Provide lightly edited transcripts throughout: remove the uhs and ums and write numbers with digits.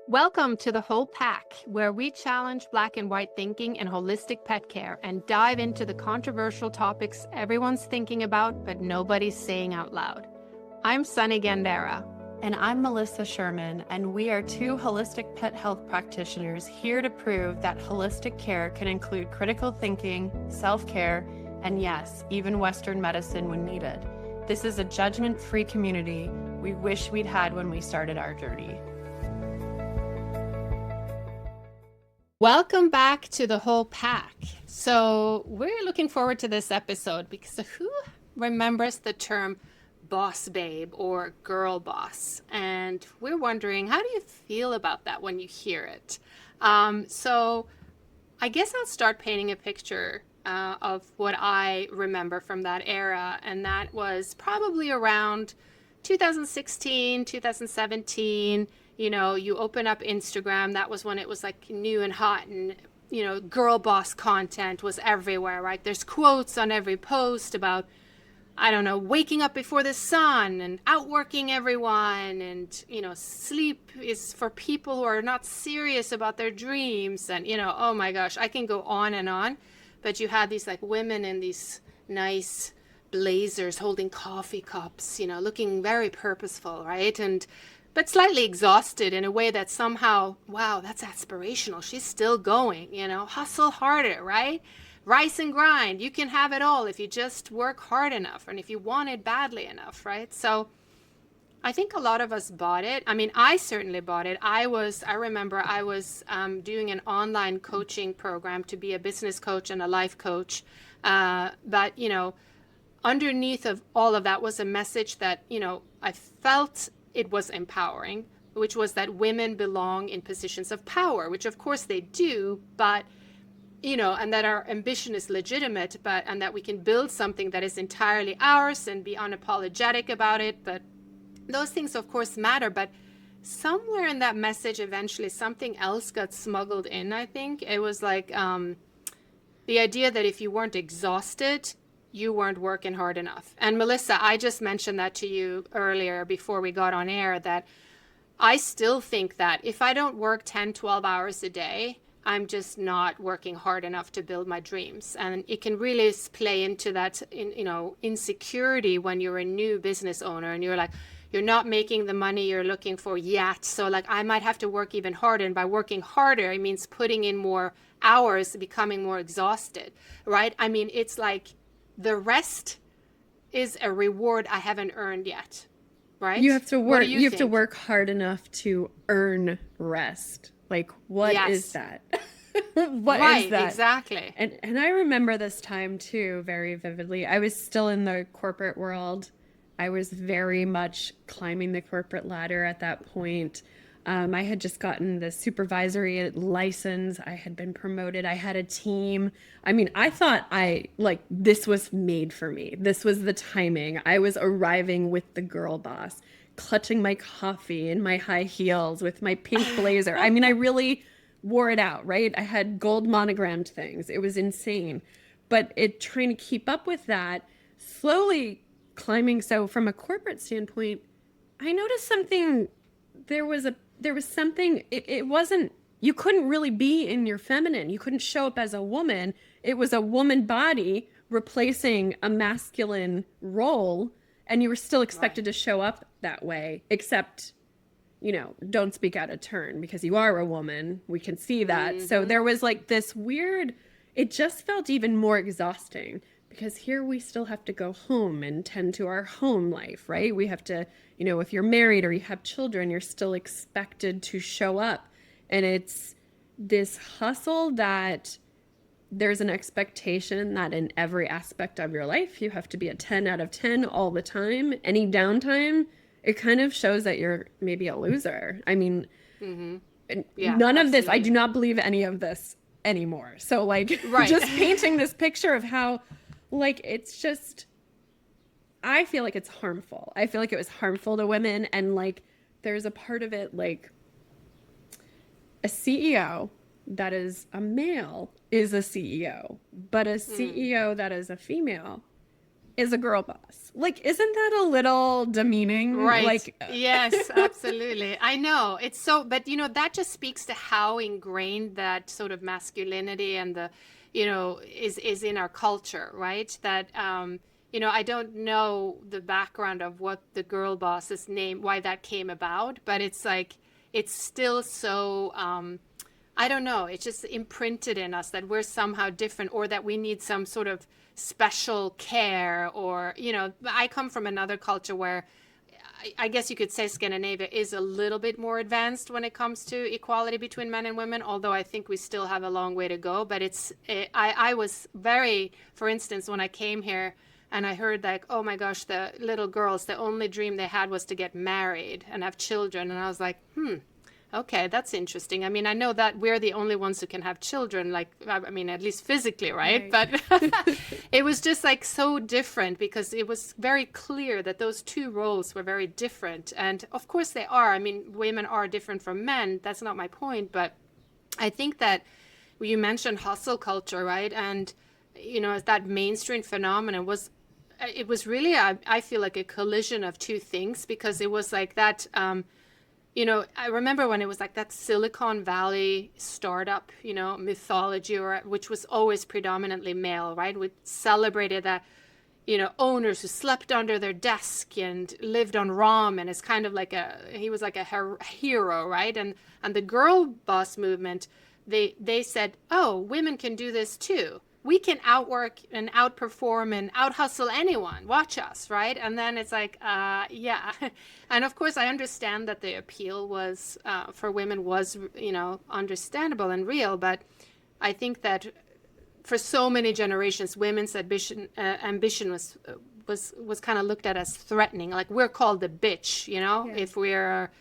Welcome to the Whole Pack, where we challenge black and white thinking in holistic pet care and dive into the controversial topics everyone's thinking about but nobody's saying out loud. I'm Sunny Gandera. And I'm Melissa Sherman, and we are two holistic pet health practitioners here to prove that holistic care can include critical thinking, self-care, and yes, even Western medicine when needed. This is a judgment-free community we wish we'd had when we started our journey. Welcome back to the Whole Pack. So we're looking forward to this episode because who remembers the term boss babe or girl boss? And we're wondering, how do you feel about that when you hear it? So I guess I'll start painting a picture of what I remember from that era. And that was probably around 2016, 2017. You know, you open up Instagram, that was when it was like new and hot, and girl boss content was everywhere, right? There's quotes on every post about, I don't know, waking up before the sun and outworking everyone, and sleep is for people who are not serious about their dreams, and oh my gosh, I can go on and on. But you had these like women in these nice blazers holding coffee cups, looking very purposeful, right? But slightly exhausted in a way that somehow, wow, that's aspirational. She's still going, hustle harder, right? Rise and grind. You can have it all if you just work hard enough and if you want it badly enough, right? So I think a lot of us bought it. I mean, I certainly bought it. I remember I was doing an online coaching program to be a business coach and a life coach. But underneath of all of that was a message that, I felt it was empowering, which was that women belong in positions of power, which of course they do, but and that our ambition is legitimate, and that we can build something that is entirely ours and be unapologetic about it. But those things of course matter, but somewhere in that message eventually something else got smuggled in. I think it was like the idea that if you weren't exhausted, you weren't working hard enough. And Melissa, I just mentioned that to you earlier before we got on air, that I still think that if I don't work 10, 12 hours a day, I'm just not working hard enough to build my dreams. And it can really play into that, insecurity when you're a new business owner and you're like, you're not making the money you're looking for yet. So like, I might have to work even harder. And by working harder, it means putting in more hours, becoming more exhausted, right? I mean, it's like, the rest is a reward I haven't earned yet, right? You have to work. You have to work hard enough to earn rest. Like, what is that? What is that? Exactly. And I remember this time too very vividly. I was still in the corporate world. I was very much climbing the corporate ladder at that point. I had just gotten the supervisory license. I had been promoted. I had a team. I mean, I thought this was made for me. This was the timing. I was arriving with the girl boss, clutching my coffee in my high heels with my pink blazer. I mean, I really wore it out, right? I had gold monogrammed things. It was insane. But trying to keep up with that, slowly climbing. So from a corporate standpoint, I noticed something. There was something, it wasn't, you couldn't really be in your feminine. You couldn't show up as a woman. It was a woman body replacing a masculine role, and you were still expected to show up that way, except, don't speak out of turn because you are a woman. We can see that. Mm-hmm. So there was like this weird, it just felt even more exhausting because here we still have to go home and tend to our home life, right? We have to, if you're married or you have children, you're still expected to show up. And it's this hustle that there's an expectation that in every aspect of your life, you have to be a 10 out of 10 all the time. Any downtime, it kind of shows that you're maybe a loser. I mean, none of this, I do not believe any of this anymore. So like just painting this picture of how like, it's just, I feel like it's harmful. I feel like it was harmful to women. And like, there's a part of it, like a CEO that is a male is a CEO, but a CEO that is a female is a girl boss. Like, isn't that a little demeaning? Right. Like, Yes, absolutely. I know. It's so, but that just speaks to how ingrained that sort of masculinity and the, is in our culture, right? That, I don't know the background of what the girl boss's name, why that came about, but it's like, it's still so, I don't know. It's just imprinted in us that we're somehow different or that we need some sort of special care or, I come from another culture where I guess you could say Scandinavia is a little bit more advanced when it comes to equality between men and women, although I think we still have a long way to go. But I was very, for instance, when I came here and I heard like, oh my gosh, the little girls, the only dream they had was to get married and have children. And I was like, okay, that's interesting. I mean, I know that we're the only ones who can have children, like, I mean, at least physically, right? right. But it was just like so different because it was very clear that those two roles were very different. And of course they are. I mean, women are different from men. That's not my point. But I think that you mentioned hustle culture, right? And, that mainstream phenomenon it was really, I feel like a collision of two things because it was like that, I remember when it was like that Silicon Valley startup, mythology, which was always predominantly male, right? We celebrated that, owners who slept under their desk and lived on ramen is kind of like he was like a hero, right? And the girl boss movement, they said, oh, women can do this too. We can outwork and outperform and outhustle anyone. Watch us, right? And then it's like, yeah. And of course, I understand that the appeal was for women was, understandable and real. But I think that for so many generations, women's ambition was kind of looked at as threatening. Like we're called the bitch, Yes. if we're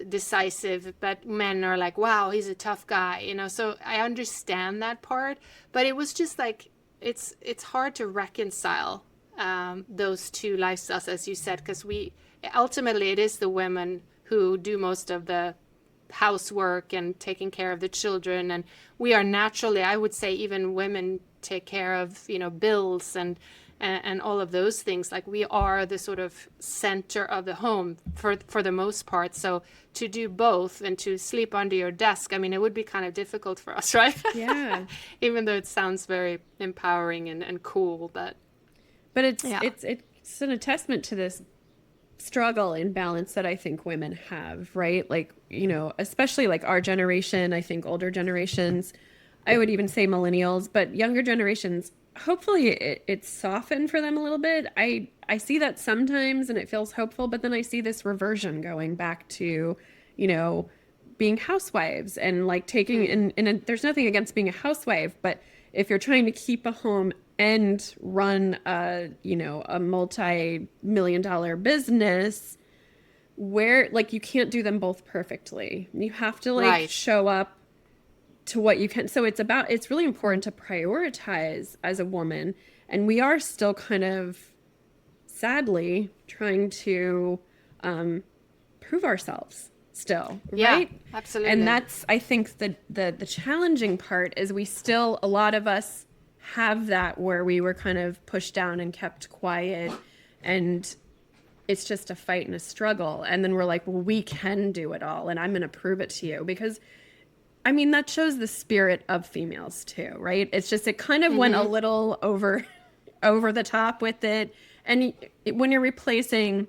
decisive, but men are like, wow, he's a tough guy, so I understand that part, but it was just like it's hard to reconcile those two lifestyles, as you said, because ultimately it is the women who do most of the housework and taking care of the children, and we are naturally, I would say, even women take care of bills and all of those things. Like we are the sort of center of the home for the most part. So to do both and to sleep under your desk, I mean, it would be kind of difficult for us, right? Yeah. Even though it sounds very empowering and cool, but yeah. It's an attestament to this struggle and balance that I think women have, right? Like, especially like our generation, I think older generations, I would even say millennials, but younger generations, hopefully it's softened for them a little bit. I see that sometimes and it feels hopeful, but then I see this reversion going back to, being housewives and like taking, and there's nothing against being a housewife, but if you're trying to keep a home and run a multi-million-dollar business where like you can't do them both perfectly. You have to like Right. show up to what you can. So it's really important to prioritize as a woman. And we are still kind of sadly trying to prove ourselves still, Yeah, right? absolutely. And that's, I think, the challenging part is a lot of us have that where we were kind of pushed down and kept quiet, and it's just a fight and a struggle. And then we're like, well, we can do it all, and I'm going to prove it to you, because I mean, that shows the spirit of females too, right? It's just, it kind of went a little over the top with it. And when you're replacing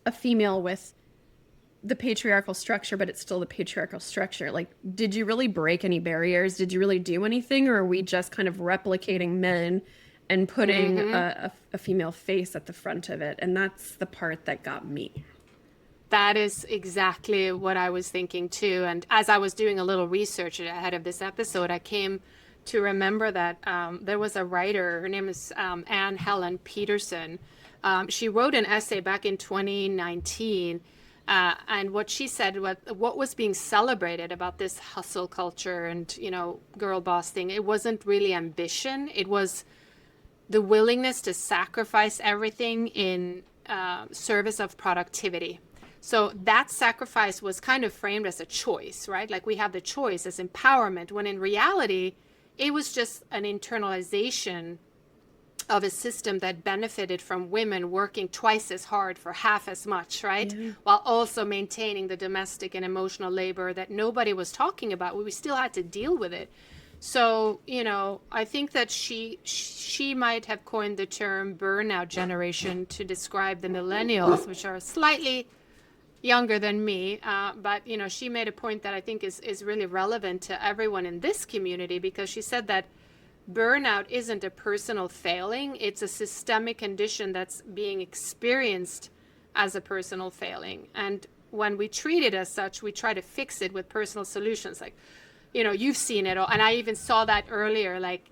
a female with the patriarchal structure, but it's still the patriarchal structure, like, did you really break any barriers? Did you really do anything? Or are we just kind of replicating men and putting a female face at the front of it? And that's the part that got me. That is exactly what I was thinking too. And as I was doing a little research ahead of this episode, I came to remember that there was a writer, her name is Anne Helen Peterson. She wrote an essay back in 2019. And what she said, what was being celebrated about this hustle culture and, girl boss thing, it wasn't really ambition. It was the willingness to sacrifice everything in service of productivity. So that sacrifice was kind of framed as a choice, right? Like we have the choice as empowerment, when in reality, it was just an internalization of a system that benefited from women working twice as hard for half as much, right? Yeah. While also maintaining the domestic and emotional labor that nobody was talking about. We still had to deal with it. So, I think that she might have coined the term burnout generation to describe the millennials, which are slightly younger than me. But, she made a point that I think is really relevant to everyone in this community, because she said that burnout isn't a personal failing, it's a systemic condition that's being experienced as a personal failing. And when we treat it as such, we try to fix it with personal solutions. Like, you've seen it all. And I even saw that earlier, like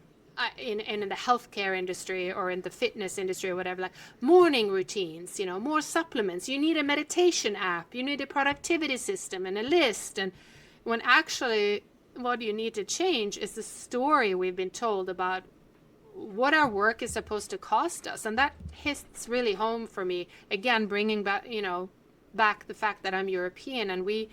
in the healthcare industry or in the fitness industry or whatever, like morning routines, more supplements. You need a meditation app, you need a productivity system and a list. And when actually what you need to change is the story we've been told about what our work is supposed to cost us. And that hits really home for me, again bringing back back the fact that I'm European, and we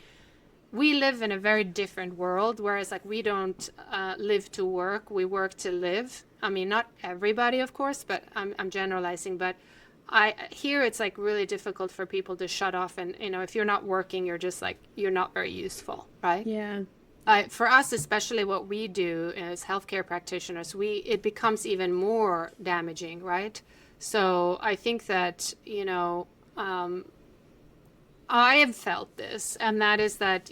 live in a very different world, whereas like we don't live to work, we work to live. I mean, not everybody, of course, but I'm generalizing. But here it's like really difficult for people to shut off, and if you're not working, you're just like, you're not very useful, right? Yeah. For us, especially what we do as healthcare practitioners, it becomes even more damaging, right? So I think that, I have felt this, and that is that,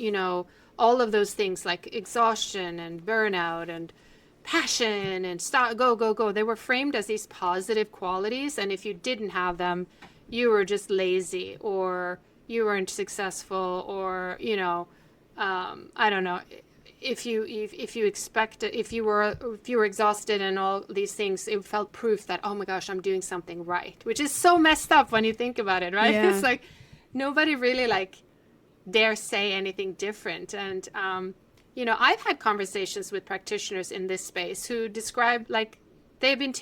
all of those things like exhaustion and burnout and passion and go, they were framed as these positive qualities. And if you didn't have them, you were just lazy, or you weren't successful, or, I don't know. If you were exhausted and all these things, it felt proof that, oh my gosh, I'm doing something right, which is so messed up when you think about it, right? Yeah. It's like nobody really like dare say anything different. And I've had conversations with practitioners in this space who describe like they've been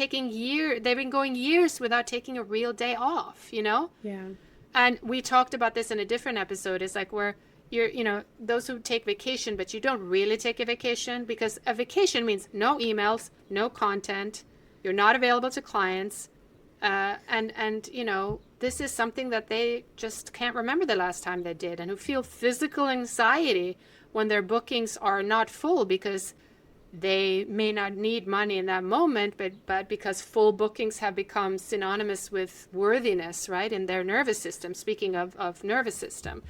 going years without taking a real day off, Yeah. And we talked about this in a different episode. It's like where you're, those who take vacation, but you don't really take a vacation, because a vacation means no emails, no content, you're not available to clients. And this is something that they just can't remember the last time they did, and who feel physical anxiety when their bookings are not full, because they may not need money in that moment, but because full bookings have become synonymous with worthiness, right, in their nervous system, speaking of nervous system.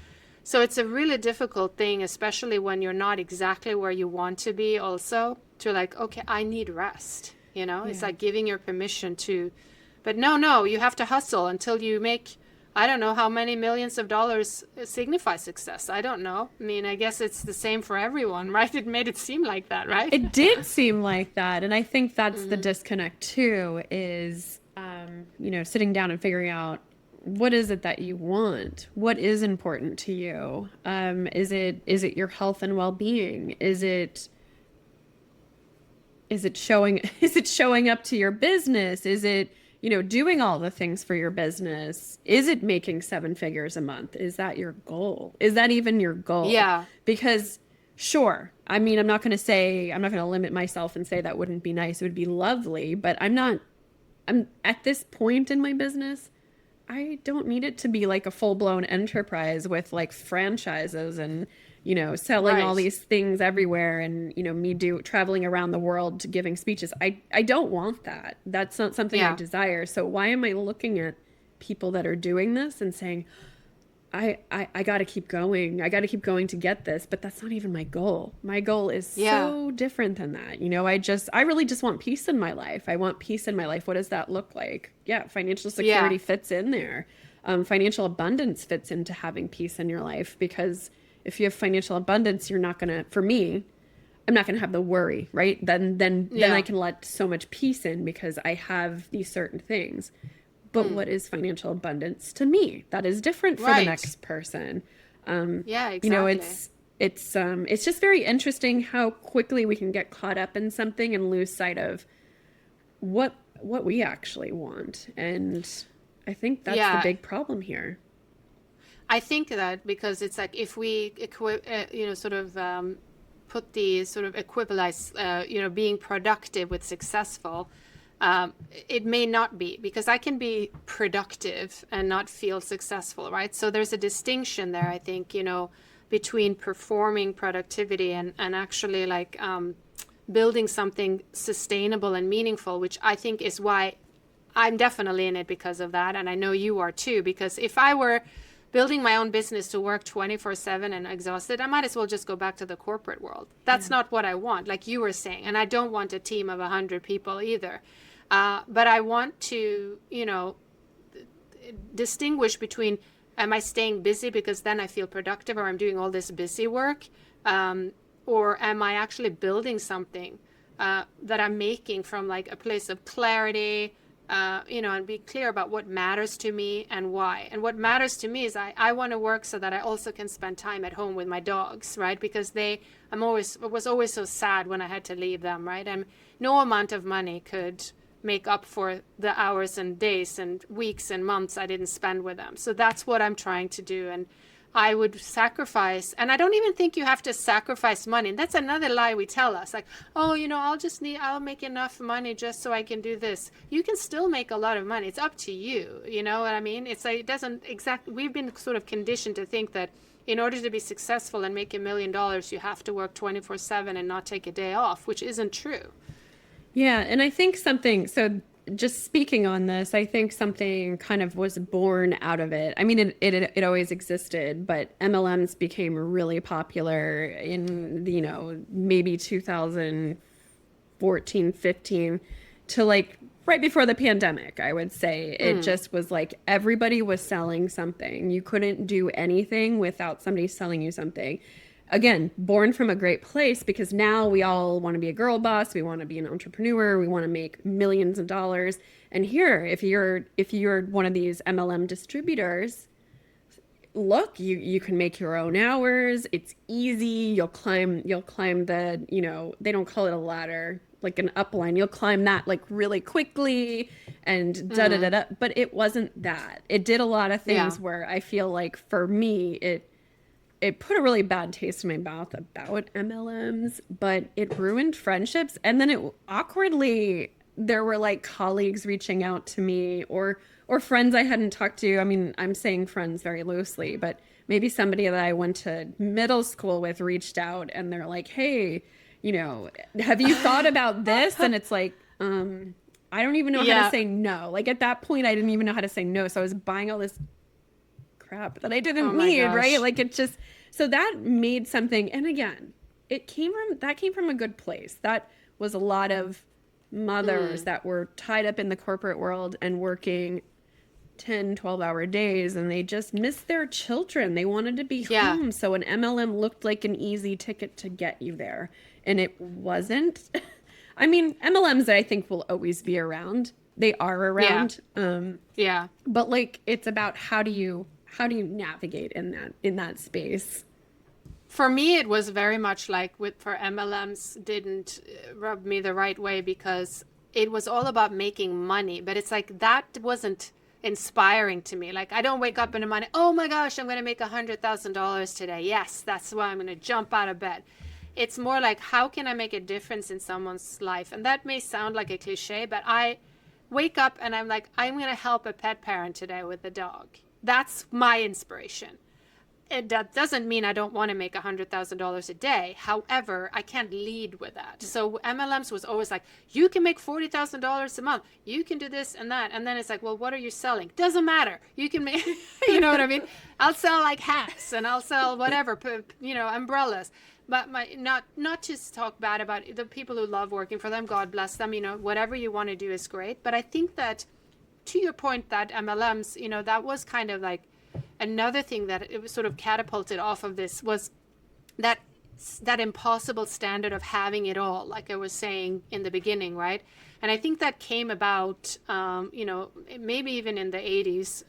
So it's a really difficult thing, especially when you're not exactly where you want to be, also to like, okay, I need rest. It's like giving your permission to, but no, you have to hustle until you make, I don't know how many millions of dollars signify success. I don't know. I mean, I guess it's the same for everyone, right? It made it seem like that, right? It did seem like that. And I think that's the disconnect too, is, sitting down and figuring out, what is it that you want? What is important to you? Is it your health and well-being? Is it showing up to your business? Is it, doing all the things for your business? Is it making 7 figures a month? Is that your goal? Is that even your goal? Yeah. Because sure, I mean, I'm not going to limit myself and say that wouldn't be nice. It would be lovely, but I'm at this point in my business, I don't need it to be like a full-blown enterprise with like franchises and, selling all these things everywhere, and, me traveling around the world giving speeches. I don't want that. That's not something I desire. So why am I looking at people that are doing this and saying, I got to keep going. I got to keep going to get this, but that's not even my goal. My goal is so different than that. I really just want peace in my life. I want peace in my life. What does that look like? Yeah. Financial security fits in there. Financial abundance fits into having peace in your life, because if you have financial abundance, you're not going to, for me, I'm not going to have the worry, right? Then I can let so much peace in because I have these certain things. But what is financial abundance to me? That is different for the next person. Yeah, exactly. It's just very interesting how quickly we can get caught up in something and lose sight of what we actually want. And I think that's the big problem here. I think that because it's like if we put the sort of equivalize, being productive with successful. it may not be, because I can be productive and not feel successful, right? So there's a distinction there, I think, between performing productivity and actually like building something sustainable and meaningful, which I think is why I'm definitely in it because of that. And I know you are too, because if I were building my own business to work 24/7 and exhausted, I might as well just go back to the corporate world. That's not what I want, like you were saying. And I don't want a team of 100 people either. But I want to, distinguish between, am I staying busy because then I feel productive, or I'm doing all this busy work? Or am I actually building something that I'm making from like a place of clarity, and be clear about what matters to me and why. And what matters to me is I want to work so that I also can spend time at home with my dogs, right? Because I was always so sad when I had to leave them, right? And no amount of money could make up for the hours and days and weeks and months I didn't spend with them. So that's what I'm trying to do. And I would sacrifice, and I don't even think you have to sacrifice money. And that's another lie we tell us, like, oh, I'll make enough money just so I can do this. You can still make a lot of money. It's up to you. You know what I mean? It's like, it doesn't exactly, we've been sort of conditioned to think that in order to be successful and make $1 million, you have to work 24/7 and not take a day off, which isn't true. Yeah, and I think just speaking on this, I think something kind of was born out of it. I mean, it always existed, but MLMs became really popular in, maybe 2014, 15 to like right before the pandemic, I would say. It just was like everybody was selling something. You couldn't do anything without somebody selling you something. Again, born from a great place, because now we all want to be a girl boss. We want to be an entrepreneur. We want to make millions of dollars. And here, if you're one of these MLM distributors, look, you can make your own hours. It's easy. You'll climb the, they don't call it a ladder, like an upline. You'll climb that like really quickly and da da da da. But it wasn't that. It did a lot of things where I feel like for me, it put a really bad taste in my mouth about MLMs, but it ruined friendships. And then there were like colleagues reaching out to me or friends I hadn't talked to. I mean, I'm saying friends very loosely, but maybe somebody that I went to middle school with reached out and they're like, hey, have you thought about this? And it's like, I don't even know how to say no. Like at that point, I didn't even know how to say no. So I was buying all this crap that I didn't need, right? Like so that made something. And again, that came from a good place. That was a lot of mothers that were tied up in the corporate world and working 10, 12-hour days, and they just missed their children. They wanted to be home. So an MLM looked like an easy ticket to get you there. And it wasn't. I mean, MLMs I think will always be around. They are around. But like, it's about how do you navigate in that space? For me, it was very much like for MLMs didn't rub me the right way because it was all about making money. But it's like that wasn't inspiring to me. Like I don't wake up in the morning, oh my gosh, I'm going to make $100,000 today. Yes, that's why I'm going to jump out of bed. It's more like, how can I make a difference in someone's life? And that may sound like a cliche, but I wake up and I'm like, I'm going to help a pet parent today with a dog. That's my inspiration. That doesn't mean I don't want to make $100,000 a day. However, I can't lead with that. So MLMs was always like, you can make $40,000 a month. You can do this and that. And then it's like, well, what are you selling? Doesn't matter. You can make, you know what I mean? I'll sell like hats and I'll sell whatever, umbrellas. But not to talk bad about the people who love working for them. God bless them. Whatever you want to do is great. But I think that, to your point, that MLMs, that was kind of like another thing that it was sort of catapulted off of this was that impossible standard of having it all, like I was saying in the beginning, right? And I think that came about, maybe even in the 80s,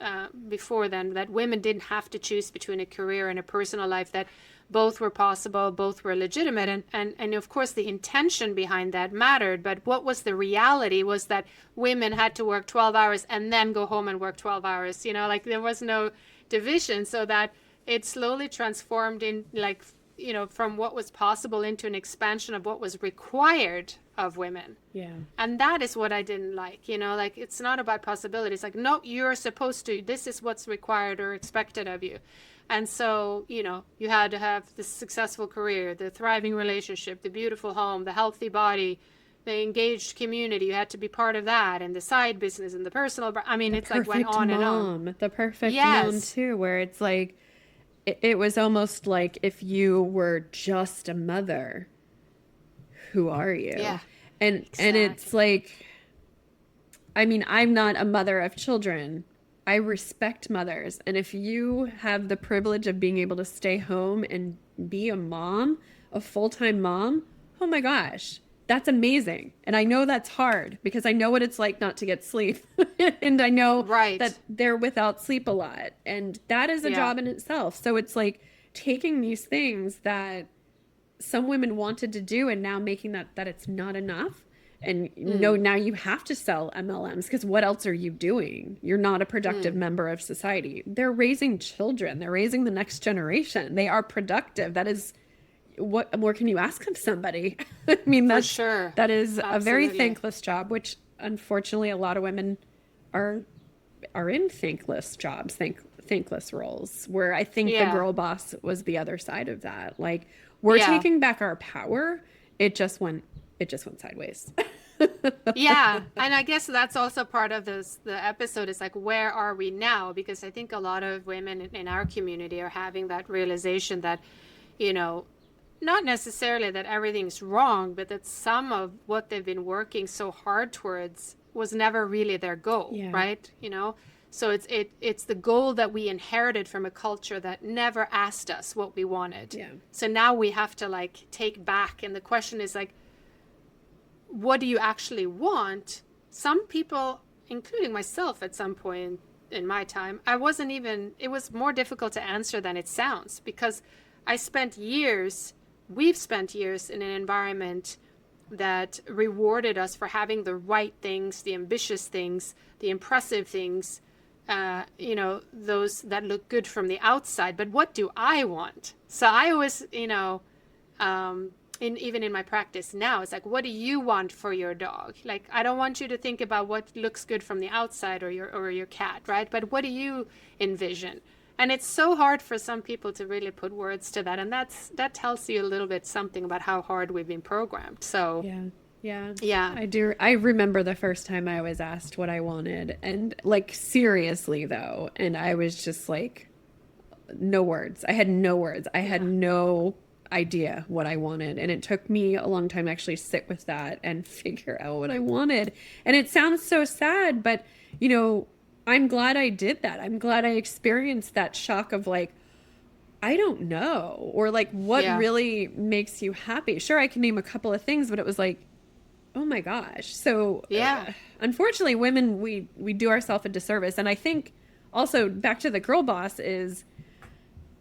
before then, that women didn't have to choose between a career and a personal life, that both were possible, both were legitimate. And of course, the intention behind that mattered. But what was the reality was that women had to work 12 hours and then go home and work 12 hours. Like there was no division, so that it slowly transformed in from what was possible into an expansion of what was required of women. Yeah. And that is what I didn't like, like it's not about possibilities. Like, no, you're supposed to, this is what's required or expected of you. And so, you had to have the successful career, the thriving relationship, the beautiful home, the healthy body, the engaged community. You had to be part of that, and the side business and the personal. I mean, The it's like went perfect on and on. mom. The perfect mom Yes. too, where it's like it was almost like if you were just a mother, who are you? Yeah, And it's exactly. like, I mean, I'm not a mother of children. I respect mothers. And if you have the privilege of being able to stay home and be a mom, a full-time mom, oh my gosh, that's amazing. And I know that's hard because I know what it's like not to get sleep. And I know that Right. they're without sleep a lot. And that is a Yeah. job in itself. So it's like taking these things that some women wanted to do and now making that it's not enough. And no, Mm. now you have to sell MLMs because what else are you doing? You're not a productive Mm. member of society. They're raising children. They're raising the next generation. They are productive. That is, what more can you ask of somebody? I mean, For sure. that is a very Absolutely. thankless job, which unfortunately a lot of women are in thankless jobs, thankless roles, where I think the Yeah. girl boss was the other side of that. Like, we're Yeah. taking back our power. It just went sideways. Yeah, and I guess that's also part of the episode is like, where are we now? Because I think a lot of women in our community are having that realization that, you know, not necessarily that everything's wrong, but that some of what they've been working so hard towards was never really their goal, Yeah. right? So it's the goal that we inherited from a culture that never asked us what we wanted. Yeah. So now we have to like take back, and the question is like, what do you actually want? Some people, including myself at some point in my time, it was more difficult to answer than it sounds, because we've spent years in an environment that rewarded us for having the right things, the ambitious things, the impressive things, those that look good from the outside. But what do I want? So I always, even in my practice now, it's like, what do you want for your dog? Like, I don't want you to think about what looks good from the outside, or your cat, right? But what do you envision? And it's so hard for some people to really put words to that, and that tells you a little bit something about how hard we've been programmed. So Yeah. Yeah. yeah. I do. I remember the first time I was asked what I wanted, and like seriously though, and I was just like, no words. I had no words. I had Yeah. no idea what I wanted. And it took me a long time to actually sit with that and figure out what I wanted. And it sounds so sad, but I'm glad I did that. I'm glad I experienced that shock of like, I don't know, or like what Yeah. really makes you happy. Sure, I can name a couple of things, but it was like, oh my gosh. So Yeah. unfortunately, women, we do ourselves a disservice. And I think also back to the girl boss is,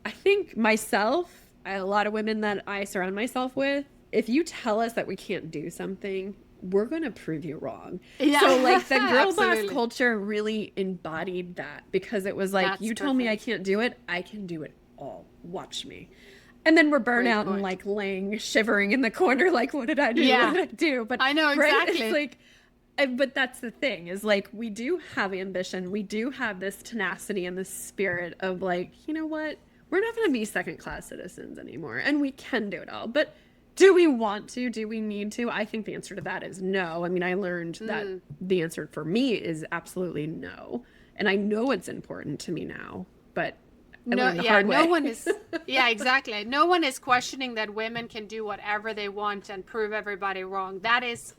I think myself, a lot of women that I surround myself with, if you tell us that we can't do something, we're going to prove you wrong. Yeah. So like the girl boss Absolutely. culture really embodied that, because it was like, That's you told me I perfect. can't do it. I can do it all. Watch me. And then we're burnt Great out and point. like laying shivering in the corner. Like, what did I do? Yeah. What did I do? But I know right. exactly. It's like, but that's the thing is like, we do have ambition. We do have this tenacity and this spirit of like, you know what? We're not going to be second class citizens anymore, and we can do it all. But do we want to? Do we need to? I think the answer to that is no. I mean, I learned that the answer for me is absolutely no. And I know it's important to me now, but I No, learned the yeah, hard no way. one is, yeah, exactly. No one is questioning that women can do whatever they want and prove everybody wrong. That is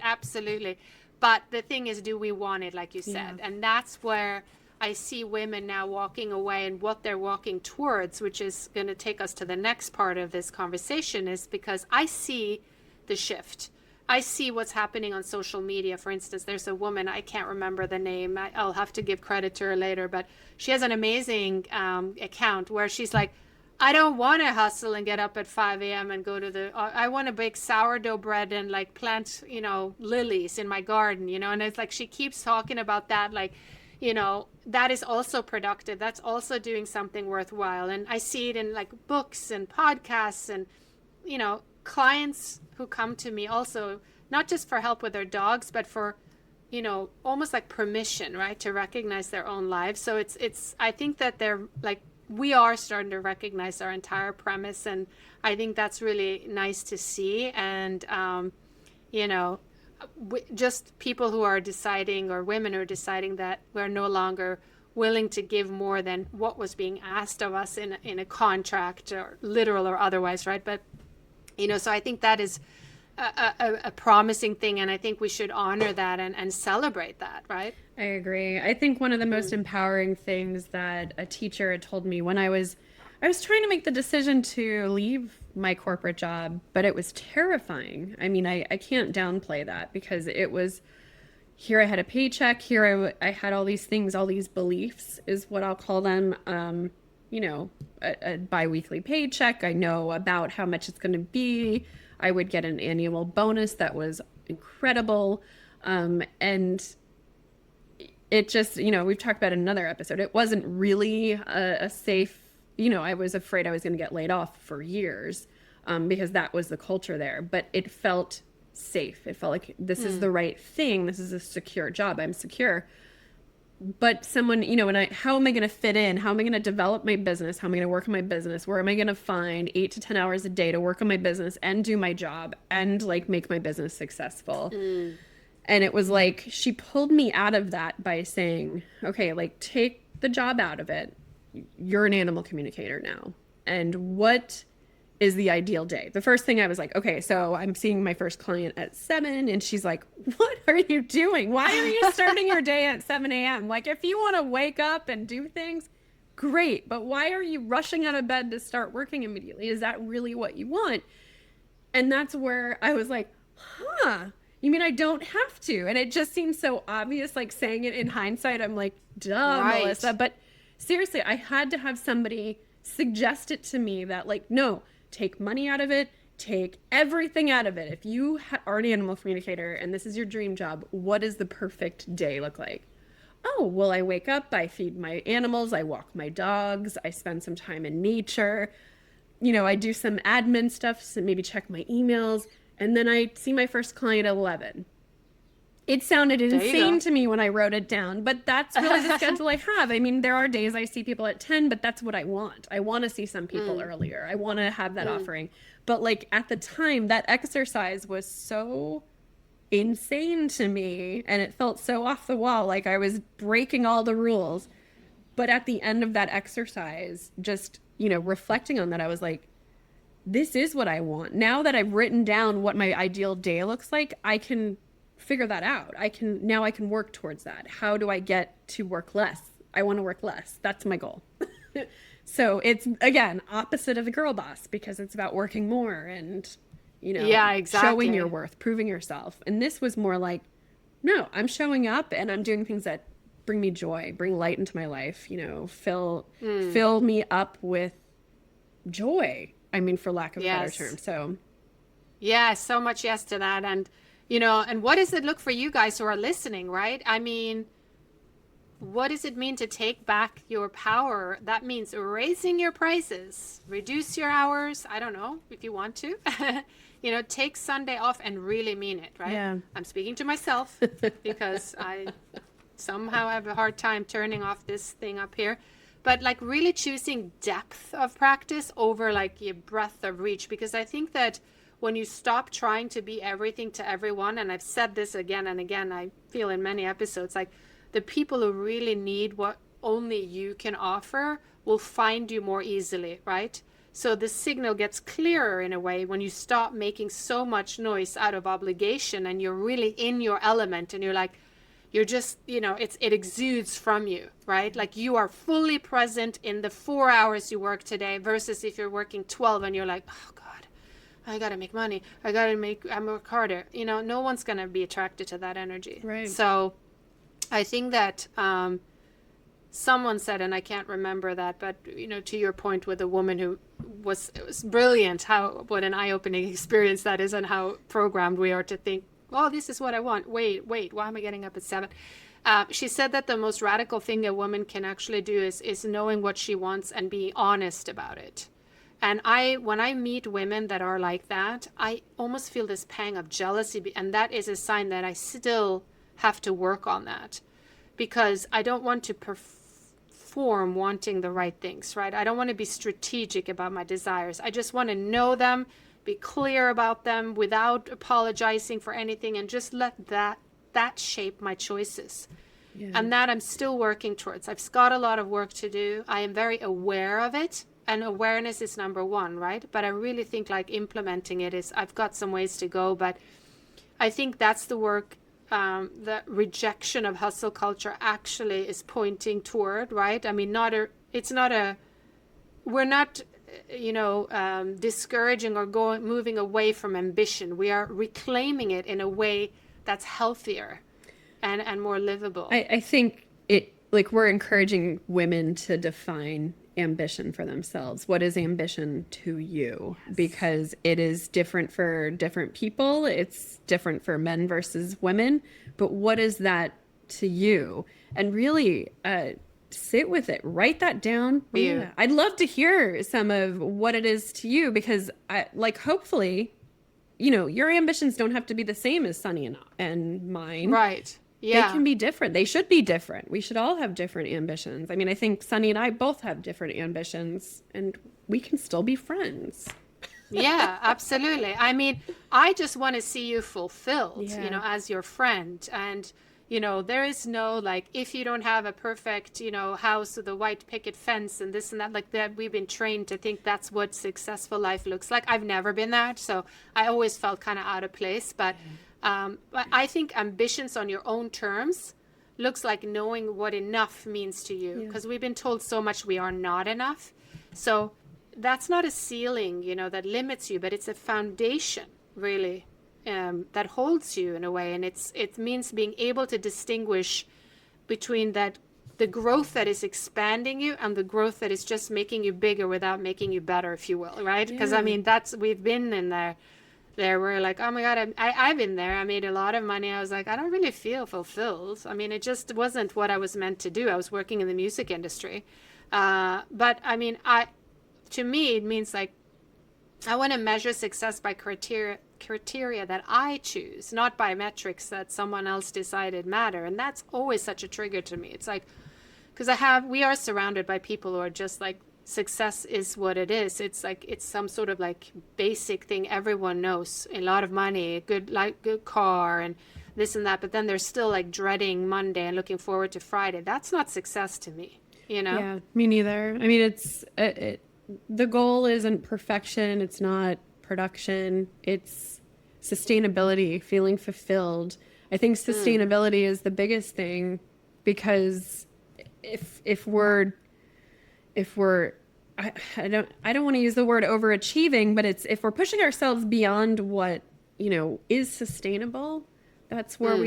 absolutely. But the thing is, do we want it, like you said? Yeah. And that's where I see women now walking away, and what they're walking towards, which is going to take us to the next part of this conversation, is because I see the shift. I see what's happening on social media. For instance, there's a woman, I can't remember the name. I'll have to give credit to her later, but she has an amazing account where she's like, I don't want to hustle and get up at 5 a.m. and go to I want to bake sourdough bread and like plant, lilies in my garden, and it's like she keeps talking about that, like, that is also productive. That's also doing something worthwhile. And I see it in like books and podcasts and, clients who come to me also not just for help with their dogs, but for, almost like permission, right, to recognize their own lives. So it's I think that they're like, we are starting to recognize our entire premise, and I think that's really nice to see. And you know just people who are deciding, or women who are deciding, that we're no longer willing to give more than what was being asked of us in a contract, or literal or otherwise, right? But so I think that is a promising thing, and I think we should honor that and celebrate that, right? I agree. I think one of the most empowering things that a teacher had told me when I was trying to make the decision to leave my corporate job, but it was terrifying. I mean, I can't downplay that, because it was, here I had a paycheck, here I had all these things, all these beliefs is what I'll call them. A biweekly paycheck. I know about how much it's going to be. I would get an annual bonus that was incredible. And it just, we've talked about it in another episode. It wasn't really a safe, I was afraid I was going to get laid off for years, because that was the culture there. But it felt safe. It felt like this is the right thing. This is a secure job. I'm secure. But someone, how am I going to fit in? How am I going to develop my business? How am I going to work on my business? Where am I going to find 8 to 10 hours a day to work on my business and do my job and like make my business successful? And it was like, she pulled me out of that by saying, okay, like, take the job out of it. You're an animal communicator now. And what is the ideal day? The first thing I was like, okay, so I'm seeing my first client at 7, and she's like, what are you doing? Why are you starting your day at 7 a.m.? Like, if you want to wake up and do things, great. But why are you rushing out of bed to start working immediately? Is that really what you want? And that's where I was like, you mean I don't have to? And it just seems so obvious, like saying it in hindsight. I'm like, duh, right, Melissa. But seriously, I had to have somebody suggest it to me that, like, no, take money out of it, take everything out of it. If you are an animal communicator and this is your dream job, what does the perfect day look like? Oh, well, I wake up, I feed my animals, I walk my dogs, I spend some time in nature, I do some admin stuff, so maybe check my emails, and then I see my first client at 11. It sounded insane to me when I wrote it down, but that's really the schedule I have. I mean, there are days I see people at 10, but that's what I want. I want to see some people earlier. I want to have that offering. But like at the time, that exercise was so insane to me, and it felt so off the wall, like I was breaking all the rules. But at the end of that exercise, just, reflecting on that, I was like, this is what I want. Now that I've written down what my ideal day looks like, I can figure that out. I can work towards that. How do I get to work less? I want to work less. That's my goal. So it's, again, opposite of the girl boss, because it's about working more and, yeah, exactly, showing your worth, proving yourself. And this was more like, no, I'm showing up and I'm doing things that bring me joy, bring light into my life, fill me up with joy. I mean, for lack of a better term. So yeah, so much yes to that. And and what does it look for you guys who are listening, right? I mean, what does it mean to take back your power? That means raising your prices, reduce your hours. I don't know if you want to, take Sunday off and really mean it, right? Yeah. I'm speaking to myself because I somehow have a hard time turning off this thing up here. But like really choosing depth of practice over like your breadth of reach, because I think that when you stop trying to be everything to everyone, and I've said this again and again, I feel in many episodes, like the people who really need what only you can offer will find you more easily, right? So the signal gets clearer in a way when you stop making so much noise out of obligation and you're really in your element, and you're just, it exudes from you, right? Like you are fully present in the 4 hours you work today versus if you're working 12 and you're like, oh God, I got to make money. I work harder. No one's going to be attracted to that energy. Right. So I think that someone said, and I can't remember that, but, to your point with a woman who it was brilliant, what an eye-opening experience that is, and how programmed we are to think, oh, this is what I want. Wait, why am I getting up at 7? She said that the most radical thing a woman can actually do is knowing what she wants and being honest about it. And when I meet women that are like that, I almost feel this pang of jealousy. And that is a sign that I still have to work on that, because I don't want to perform wanting the right things, right? I don't want to be strategic about my desires. I just want to know them, be clear about them without apologizing for anything, and just let that shape my choices. Yeah. And that I'm still working towards. I've got a lot of work to do. I am very aware of it. And awareness is number one, right? But I really think like implementing it is, I've got some ways to go. But I think that's the work, the rejection of hustle culture actually is pointing toward, right? I mean, we're not, discouraging or moving away from ambition. We are reclaiming it in a way that's healthier and more livable. I think we're encouraging women to define ambition for themselves. What is ambition to you? Yes. Because it is different for different people. It's different for men versus women. But what is that to you? And really sit with it. Write that down. Yeah. I'd love to hear some of what it is to you, because hopefully, your ambitions don't have to be the same as Sunny and mine. Right. Yeah. They can be different. They should be different. We should all have different ambitions. I mean, I think Sunny and I both have different ambitions, and we can still be friends. Yeah, absolutely. I mean, I just want to see you fulfilled, as your friend. And, there is no, if you don't have a perfect, house with a white picket fence and this and that, like that, we've been trained to think that's what successful life looks like. I've never been that. So I always felt kind of out of place. But I think ambitions on your own terms looks like knowing what enough means to you, because we've been told so much we are not enough. So that's not a ceiling, that limits you, but it's a foundation, really, that holds you in a way. And it means being able to distinguish between the growth that is expanding you and the growth that is just making you bigger without making you better, if you will, right? Because I mean, we've been in there we're like, oh my God, I've been there. I made a lot of money. I was like, I don't really feel fulfilled. I mean, it just wasn't what I was meant to do. I was working in the music industry. But I mean, to me, it means like, I want to measure success by criteria that I choose, not by metrics that someone else decided matter. And that's always such a trigger to me. It's like, because we are surrounded by people who are just like, success is what it is. It's like, it's some sort of like basic thing everyone knows. A lot of money, good car, and this and that. But then they're still like dreading Monday and looking forward to Friday. That's not success to me, Yeah, me neither. I mean, it's the goal isn't perfection. It's not production. It's sustainability, feeling fulfilled. I think sustainability is the biggest thing, because if we're I don't want to use the word overachieving, but it's if we're pushing ourselves beyond what is sustainable, that's where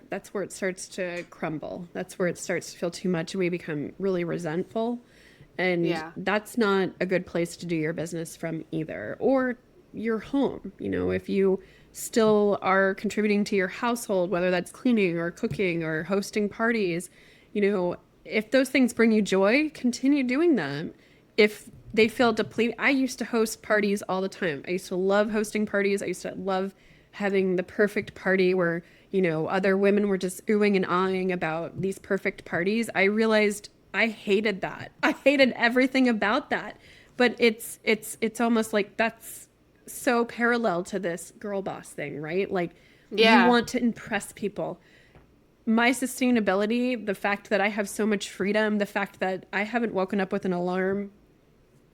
that's where it starts to crumble. That's where it starts to feel too much. We become really resentful, and that's not a good place to do your business from either, or your home. If you still are contributing to your household, whether that's cleaning or cooking or hosting parties, if those things bring you joy, continue doing them. If they feel depleted, I used to host parties all the time. I used to love hosting parties. I used to love having the perfect party where, other women were just oohing and ahhing about these perfect parties. I realized I hated that. I hated everything about that. But it's almost like that's so parallel to this girl boss thing, right? Like, you want to impress people. My sustainability, the fact that I have so much freedom, the fact that I haven't woken up with an alarm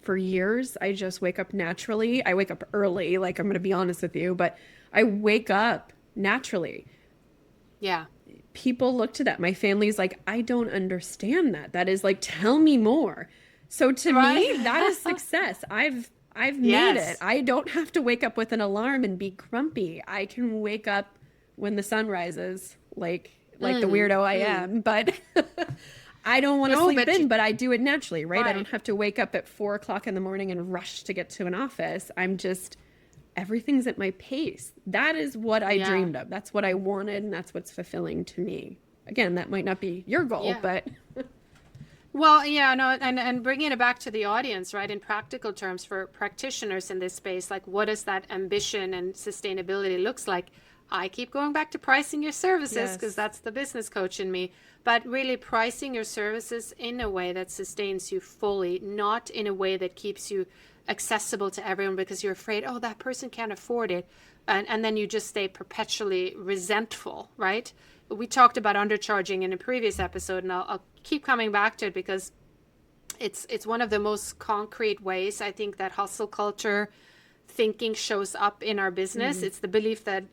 for years. I just wake up naturally. I wake up early, like, I'm going to be honest with you, but I wake up naturally. Yeah. People look to that. My family's like, I don't understand that. That is like, tell me more. So to me, that is success. I've made it. I don't have to wake up with an alarm and be grumpy. I can wake up when the sun rises, like the weirdo I am, but I don't want to sleep in, but I do it naturally, right? I don't have to wake up at 4:00 in the morning and rush to get to an office. Everything's at my pace. That is what I dreamed of. That's what I wanted, and that's what's fulfilling to me. Again, that might not be your goal, but... Well, yeah, no, and bringing it back to the audience, right? In practical terms, for practitioners in this space, like what does that ambition and sustainability looks like? I keep going back to pricing your services because Yes. that's the business coach in me. But really pricing your services in a way that sustains you fully, not in a way that keeps you accessible to everyone because you're afraid, oh, that person can't afford it. And then you just stay perpetually resentful, right? We talked about undercharging in a previous episode, and I'll keep coming back to it because it's one of the most concrete ways I think that hustle culture thinking shows up in our business. Mm. It's the belief that,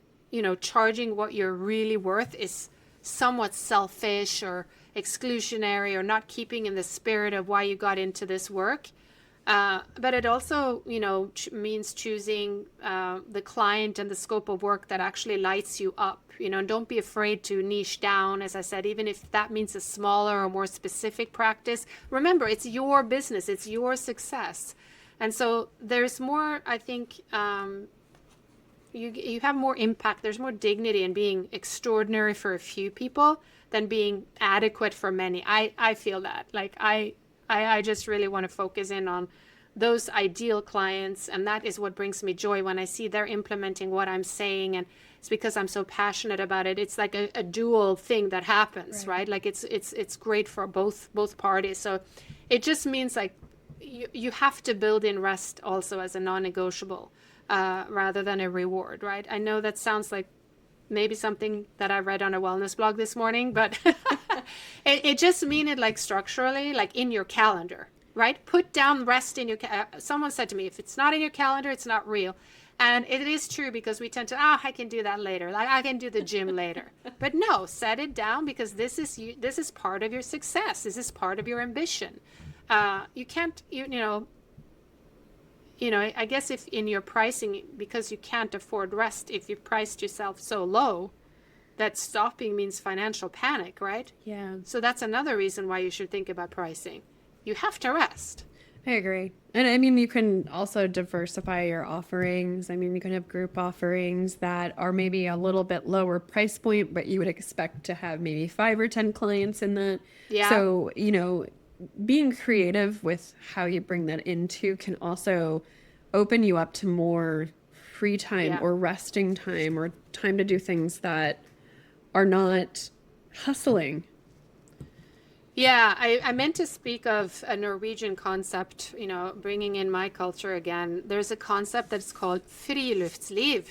charging what you're really worth is somewhat selfish or exclusionary or not keeping in the spirit of why you got into this work. But it also, means choosing the client and the scope of work that actually lights you up. And don't be afraid to niche down, as I said, even if that means a smaller or more specific practice. Remember, it's your business, it's your success. And so there's more, I think, you have more impact. There's more dignity in being extraordinary for a few people than being adequate for many. I feel that. Like I just really want to focus in on those ideal clients, and that is what brings me joy when I see they're implementing what I'm saying, and it's because I'm so passionate about it. It's like a dual thing that happens, Right. right? Like it's great for both parties. So it just means like you have to build in rest also as a non-negotiable, rather than a reward, right? I know that sounds like maybe something that I read on a wellness blog this morning, but it just mean it like structurally, like in your calendar, right? Put down rest in your. Someone said to me, if it's not in your calendar, it's not real. And it is true because we tend to, I can do that later. Like I can do the gym later. But no, set it down because this is you. This is part of your success. This is part of your ambition. You can't, I guess if in your pricing, because you can't afford rest, if you priced yourself so low, that stopping means financial panic, right? Yeah, So that's another reason why you should think about pricing. You have to rest. I agree. And I mean, you can also diversify your offerings. I mean, you can have group offerings that are maybe a little bit lower price point, but you would expect to have maybe 5 or 10 clients in that. Yeah. So, being creative with how you bring that into can also open you up to more free time Yeah. or resting time or time to do things that are not hustling. Yeah, I meant to speak of a Norwegian concept, bringing in my culture again. There's a concept that's called friluftsliv,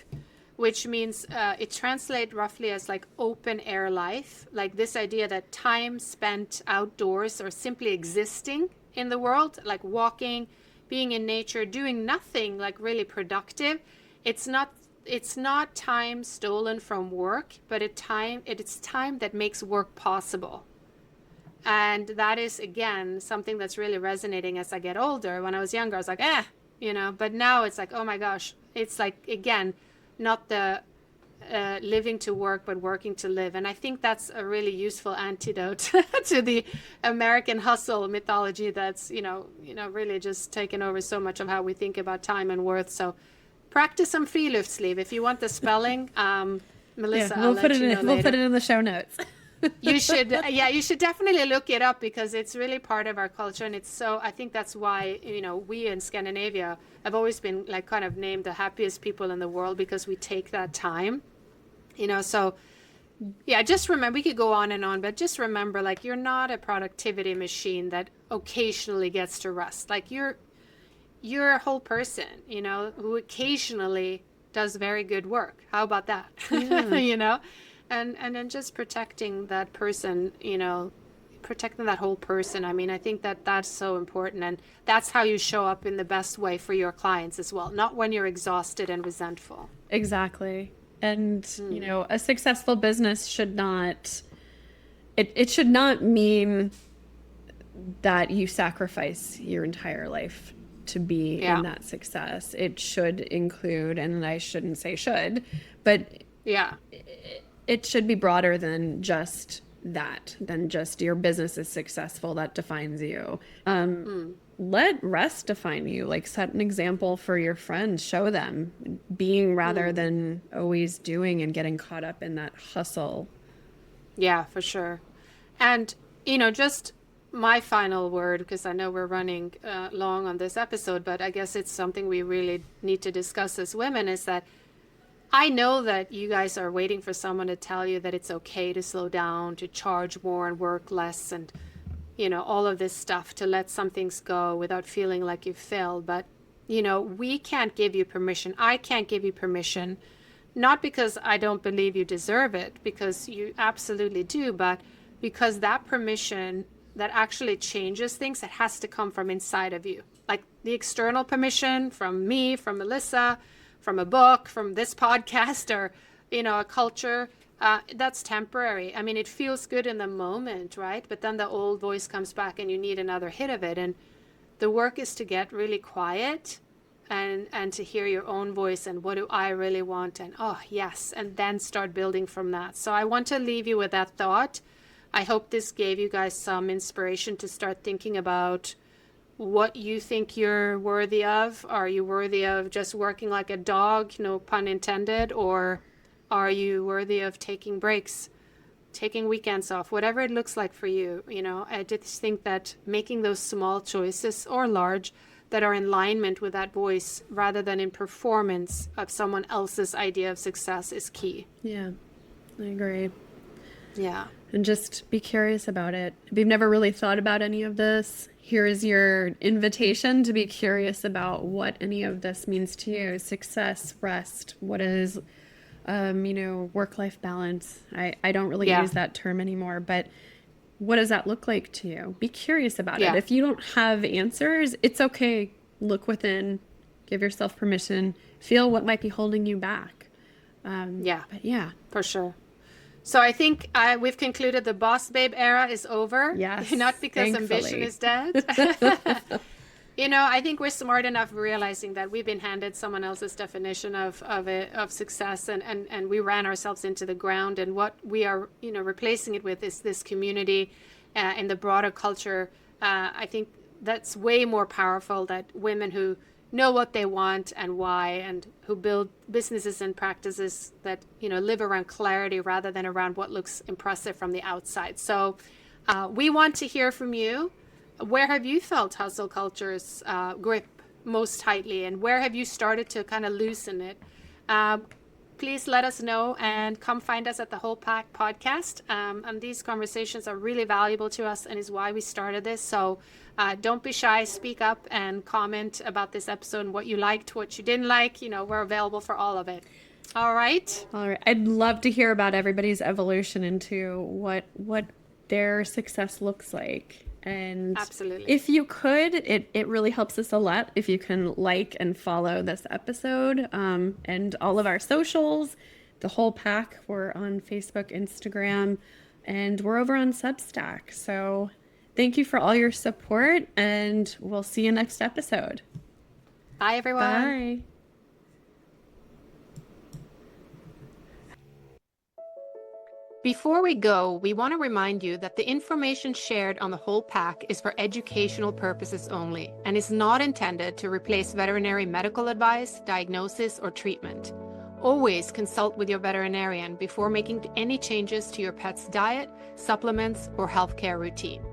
which means it translates roughly as like open air life, like this idea that time spent outdoors or simply existing in the world, like walking, being in nature, doing nothing like really productive. It's not it's not time stolen from work, but it's time that makes work possible. And that is, again, something that's really resonating as I get older. When I was younger, I was like, but now it's like, oh my gosh, it's like, again, not the living to work, but working to live. And I think that's a really useful antidote to the American hustle mythology that's, really just taken over so much of how we think about time and worth. So practice some friluftsliv. If you want the spelling, Yeah, Melissa, I'll let you know we'll put later. it in the show notes. You should, yeah, you should definitely look it up because it's really part of our culture, and it's so. I think that's why we in Scandinavia have always been like kind of named the happiest people in the world because we take that time. So yeah, just remember. We could go on and on, but just remember, like you're not a productivity machine that occasionally gets to rest. Like you're a whole person, who occasionally does very good work. How about that? Yeah. And then just protecting that person, protecting that whole person. I mean, I think that that's so important, and that's how you show up in the best way for your clients as well, not when you're exhausted and resentful. Exactly. And, a successful business should not, it should not mean that you sacrifice your entire life to be in Yeah. that success. It should include, and I shouldn't say should, but Yeah. it should be broader than just that, than just your business is successful. That defines you. Let rest define you. Like set an example for your friends, show them being rather than always doing and getting caught up in that hustle. Yeah, for sure. And, just my final word, because I know we're running long on this episode, but I guess it's something we really need to discuss as women, is that I know that you guys are waiting for someone to tell you that it's okay to slow down, to charge more and work less, and all of this stuff, to let some things go without feeling like you've failed. But we can't give you permission. I can't give you permission, not because I don't believe you deserve it, because you absolutely do, but because that permission that actually changes things, it has to come from inside of you. Like the external permission from me, from Melissa, from a book, from this podcast, or a culture, that's temporary. I mean, it feels good in the moment, right? But then the old voice comes back and you need another hit of it. And the work is to get really quiet and to hear your own voice and what do I really want, and oh yes, and then start building from that. So I want to leave you with that thought. I hope this gave you guys some inspiration to start thinking about what you think you're worthy of. Are you worthy of just working like a dog, no pun intended, or are you worthy of taking breaks, taking weekends off, whatever it looks like for you? I just think that making those small choices, or large, that are in alignment with that voice rather than in performance of someone else's idea of success is key. Yeah, I agree. Yeah. And just be curious about it. If you've never really thought about any of this, here is your invitation to be curious about what any of this means to you. Success, rest, what is, work-life balance. I don't really use that term anymore, but what does that look like to you? Be curious about it. If you don't have answers, it's okay. Look within, give yourself permission, feel what might be holding you back. But yeah, for sure. So I think we've concluded the boss babe era is over. Yes. Not because thankfully. Ambition is dead. I think we're smart enough realizing that we've been handed someone else's definition of success, and we ran ourselves into the ground. And what we are, replacing it with is this community in the broader culture. I think that's way more powerful, that women who know what they want and why, and who build businesses and practices that live around clarity rather than around what looks impressive from the outside. So we want to hear from you. Where have you felt hustle culture's grip most tightly, and where have you started to kind of loosen it? Please let us know, and come find us at the Whole Pack podcast. And these conversations are really valuable to us and is why we started this. So don't be shy, speak up and comment about this episode and what you liked, what you didn't like. We're available for all of it. All right. I'd love to hear about everybody's evolution into what their success looks like. And absolutely, if you could, it really helps us a lot if you can like and follow this episode, and all of our socials, the Whole Pack. We're on Facebook, Instagram, and we're over on Substack. So thank you for all your support, and we'll see you next episode. Bye, everyone. Bye. Before we go, we want to remind you that the information shared on the Whole Pack is for educational purposes only and is not intended to replace veterinary medical advice, diagnosis, or treatment. Always consult with your veterinarian before making any changes to your pet's diet, supplements, or healthcare routine.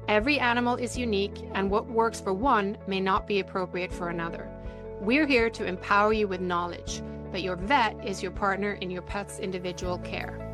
Every animal is unique, and what works for one may not be appropriate for another. We're here to empower you with knowledge, but your vet is your partner in your pet's individual care.